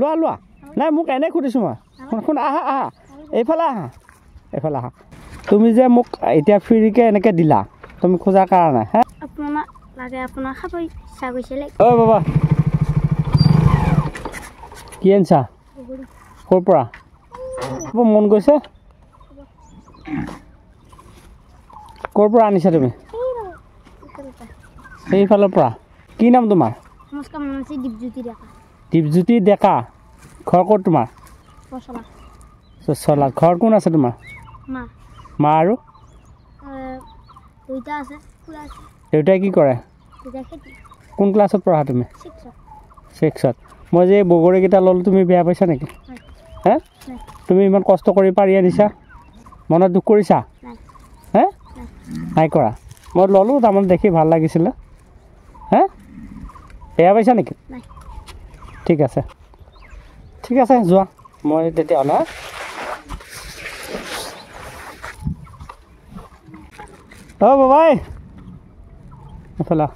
লোৱা লোৱা নাই মোক এনে সুধিছোঁ মই শুন আহা আহা এইফালে আহা এইফালে আহা তুমি যে মোক এতিয়া ফ্ৰীকে এনেকৈ দিলা তুমি খোজাৰ কাৰণে হে আপোনাক লাগে আপোনাক খাব ইচ্ছা গৈছিলে ঐ বাবা কি আনিছা ক'ৰ পৰা মন গৈছে ক'ৰ পৰা আনিছা তুমি সেইফালৰ পৰা কি নাম তোমাৰ নমস্কাৰ নাম আছে দীপজ্যোতি ডেকা দীপজ্যোতি ডেকা ঘৰ ক'ত তোমাৰ চলা ঘৰ কোন আছে তোমাৰ মা মা আৰু দুইটা আছে পুৰা আছে দেউতাই কি কৰে দুইটা খেতি কোন ক্লাছত পঢ়া তুমি 6ত মই যে বগৰীকেইটা ল'লোঁ তুমি বেয়া পাইছা নেকি হে তুমি ইমান কষ্ট কৰি পাৰি আনিছা মনত দুখ কৰিছা হে নাই কৰা মই ল'লোঁ তাৰমানে দেখি ভাল লাগিছিলে হে বেয়া পাইছা নেকি ঠিক আছে যোৱা মই তেতিয়াহ'লে বাবাই এইফালে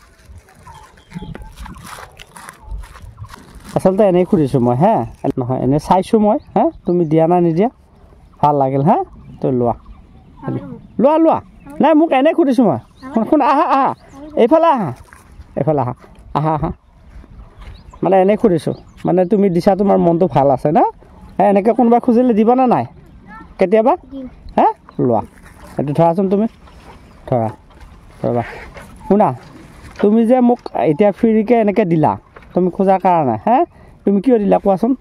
আচলতে এনেই সুধিছোঁ মই হে নহয় এনেই চাইছোঁ মই হে তুমি দিয়া না নিদিয়া ভাল লাগিল হে তই লোৱা নাই মোক এনেই সুধিছোঁ মই শুন আহা আহা এইফালে আহা আহা মানে এনেই সুধিছোঁ মানে তুমি দিছা তোমাৰ মনটো ভাল আছে না এনেকৈ কোনোবাই খুজিলে দিবানে নাই কেতিয়াবা হে লোৱা এইটো ধৰাচোন তুমি ধৰা ৰ'বা শুনা তুমি যে মোক এতিয়া ফ্ৰীকে এনেকৈ দিলা তুমি খোজাৰ কাৰণে হে তুমি কিয় দিলা কোৱাচোন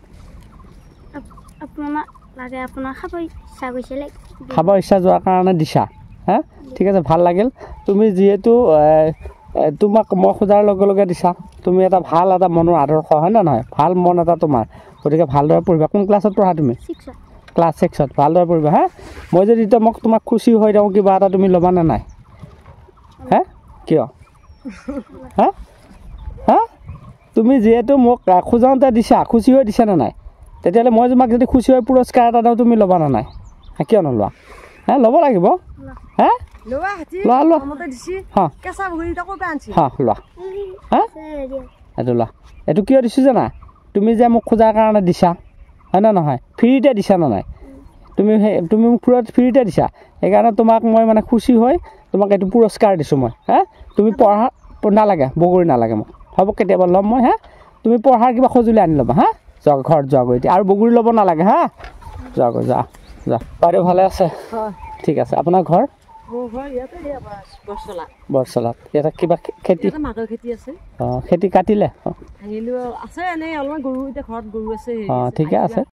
আপোনাক লাগে আপোনাক খাব ইচ্ছা গৈছিলে খাব ইচ্ছা যোৱাৰ কাৰণে দিছা হে ঠিক আছে ভাল লাগিল তুমি যিহেতু তোমাক মই খোজাৰ লগে লগে দিছা তুমি এটা ভাল এটা মনৰ আদৰ্শ হয় নে নহয় ভাল মন এটা তোমাৰ গতিকে ভালদৰে পঢ়িবা কোন ক্লাছত পঢ়া তুমি ক্লাছ 6ত ভালদৰে পঢ়িবা হে মই যদি এতিয়া তোমাক খুচি হৈ যাওঁ কিবা এটা তুমি ল'বানে নাই হে কিয় হে তুমি যিহেতু মোক খোজাওঁতে দিছা খুচি হৈ দিছানে নাই তেতিয়াহ'লে মই তোমাক যদি খুচি হৈ পুৰস্কাৰ এটা দিওঁ তুমি ল'বানে নাই কিয় নোলোৱা হে ল'ব লাগিব হে লোৱা এইটো লোৱা এইটো কিয় দিছোঁ জানা তুমি যে মোক খোজাৰ কাৰণে দিছা হয় নে নহয় ফ্ৰীতে দিছা নে নাই তুমি মোক ফ্ৰীতে দিছা সেইকাৰণে তোমাক মই মানে খুচি হৈ তোমাক এইটো পুৰস্কাৰ দিছোঁ মই হে তুমি পঢ়া নালাগে বগৰী নালাগে মোক হ'ব কেতিয়াবা ল'ম মই হে তুমি পঢ়াৰ কিবা সঁজুলি আনি ল'বা হা যোৱা ঘৰত যোৱাগৈ এতিয়া আৰু বগৰী ল'ব নালাগে হা যোৱাগৈ যোৱা বাইদেউ ভালে আছে ঠিক আছে আপোনাৰ ঘৰ বৰচলাত ইয়াতে কিবা খেতি অঁ খেতি কাটিলে আছে এনেই অলপমান গৰু এতিয়া ঘৰত গৰু আছে অঁ ঠিকে আছে